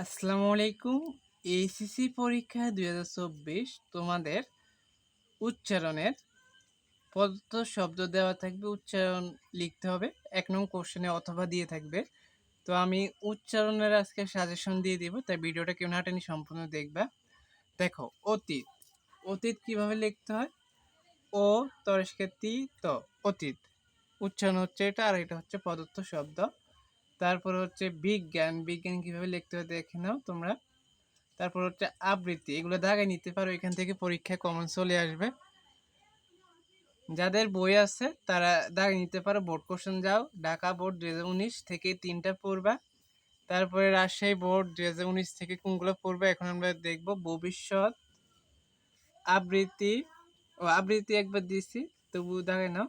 আসসালামু আলাইকুম। এইচএসসি পরীক্ষা ২০২৪ তোমাদের উচ্চারণের প্রদত্ত শব্দ দেওয়া থাকবে, উচ্চারণ লিখতে হবে। ১ নং কোশ্চেনে অথবা দিয়ে থাকবে। তো আমি উচ্চারণের আজকে সাজেশন দিয়ে দিব, তাই ভিডিওটা কেউ না টেনে সম্পূর্ণ দেখবা। দেখো, অতীত। অতীত কিভাবে লিখতে হয়? ও তরস্কে তি ত অতীত উচ্চারণ হচ্ছে এটা, আর এটা হচ্ছে প্রদত্ত শব্দ। তারপর হচ্ছে বিজ্ঞান। বিজ্ঞান কিভাবে লিখতে হয় দেখে নাও তোমরা। তারপর হচ্ছে আবৃত্তি, এগুলো দাগায় নিতে পারো, এখান থেকে পরীক্ষায় কমন চলে আসবে। যাদের বই আছে তারা দাগায় নিতে পারো। বোর্ড কোশ্চেন যাও, ঢাকা বোর্ড 2019 থেকে 3টা পড়বা। তারপরে রাজশাহী বোর্ড 2019 থেকে কোনগুলো পড়বা এখন আমরা দেখব। ভবিষ্যৎ, আবৃত্তি, ও আবৃত্তি একবার দিছি, তবু দাগায় নাও।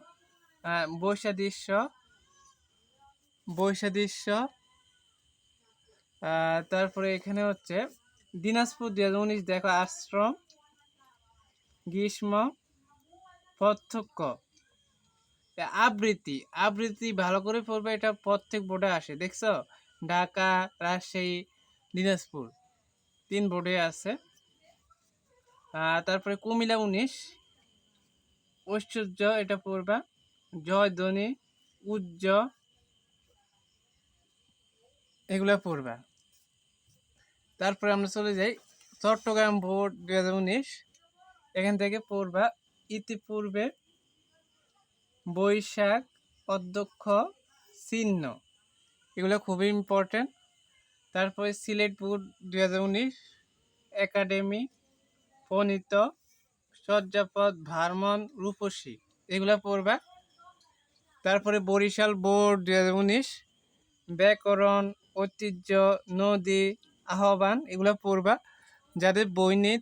বৈসাদৃশ্য, বৈসাদৃশ্য। তারপরে এখানে হচ্ছে দিনাজপুর 2019, দেখো আশ্রম, গ্রীষ্ম, প্রত্যক্ষ। আবৃত্তি, আবৃত্তি ভালো করে পড়বে, এটা প্রত্যেক বোর্ডে আসে, দেখছো? ঢাকা, রাজশাহী, দিনাজপুর 3 বোর্ডে আছে। তারপরে কুমিল্লা 19, ঐশ্বর্য, এটা পড়বা। জয়ধ্বনি, উজ্জ, এগুলা পড়বা। তারপরে আমরা চলে যাই চট্টগ্রাম বোর্ড 2019, এখান থেকে পড়বা ইতিপূর্বে, বৈশাখ, অধ্যক্ষ, চিহ্ন, এগুলো খুবই ইম্পর্টেন্ট। তারপরে সিলেট বোর্ড 2019, একাডেমি, ফণিত, চর্যাপদ, ভার্মন, রূপসী, এগুলো পড়বা। তারপরে বরিশাল বোর্ড 2019, ব্যাকরণ, ঐতিহ্য, নদী, আহ্বান, এগুলো পড়বা। যাদের বই নেই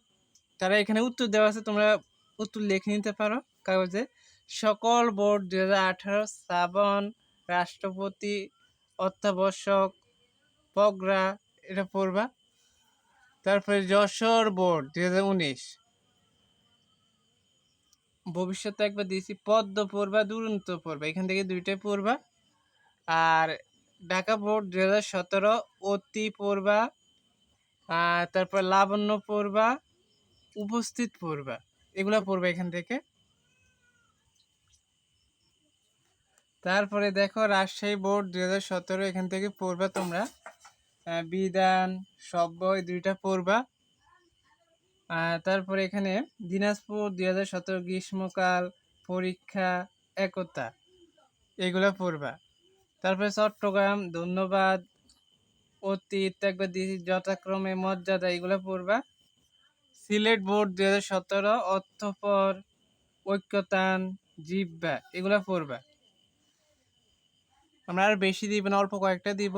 তারা এখানে উত্তর দেওয়া আছে, তোমরা উত্তর লিখে নিতে পারো কাগজে। সকল বোর্ড 2018, শ্রাবণ, রাষ্ট্রপতি, অত্যাবশ্যক, পগরা, এটা পড়বা। তারপরে যশোর বোর্ড 2019, ভবিষ্যতে একবার দিয়েছি, পদ্ম পড়বা, দুরন্ত পড়বা, এখান থেকে 2টাই পড়বা। আর ঢাকা বোর্ড 2017, অতি পড়বা। তারপর লাবণ্য পড়বা, উপস্থিত পড়বা, এগুলা পড়বা এখান থেকে। তারপরে দেখো রাজশাহী বোর্ড 2017, এখান থেকে পড়বা তোমরা বিধান, সভ্য, এই 2টা পড়বা। তারপরে এখানে দিনাজপুর 2017, গ্রীষ্মকাল, পরীক্ষা, একতা, এগুলা পড়বা। তারপরে চট্টগ্রাম, ধন্যবাদ, অতীত একবার দিয়েছি, যথাক্রমে, মর্যাদা, এগুলা পড়বা। সিলেট বোর্ড 2017, অর্থপর, ঐক্যতান, জিহ্বা, এগুলা পড়বা। আমরা আর বেশি দিব না, অল্প কয়েকটা দিব।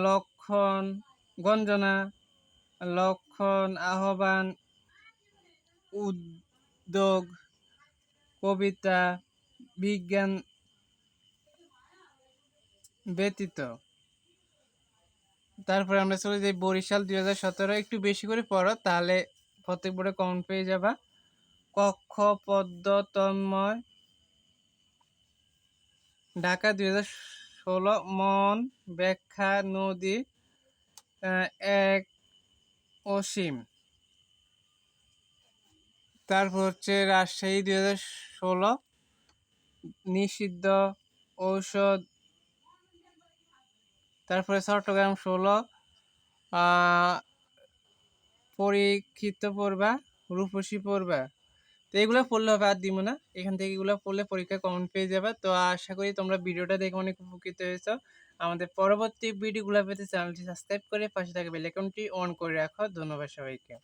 লক্ষণ, গঞ্জনা, লক্ষণ, আহ্বান, উদ্যোগ, কবিতা, বিজ্ঞান ব্যতীত। তারপরে আমরা চলে যাই বরিশাল 2017, একটু বেশি করে পড়ো, তাহলে প্রত্যেক বোর্ডে কমন পেয়ে যাবা। কক্ষ, পদ্ম, তন্ময়। ঢাকা 2016, মন, ব্যাখ্যা, নদী, এক, অসীম। তারপর হচ্ছে রাজশাহী 2016, নিষিদ্ধ, ঔষধ। তারপরে চট্টগ্রাম 16, পরীক্ষিত পড়বা, রূপসী পড়বা। তো এগুলো পড়লে হবে, আর দিব না, এখান থেকে এগুলো পড়লে পরীক্ষায় কমন পেয়ে যাবে। তো আশা করি তোমরা ভিডিওটা দেখে অনেক উপকৃত হয়েছো। আমাদের পরবর্তী ভিডিওগুলো পেতে চ্যানেলটি সাবস্ক্রাইব করে পাশে থাকা বেল আইকনটি অন করে রাখো। ধন্যবাদ সবাইকে।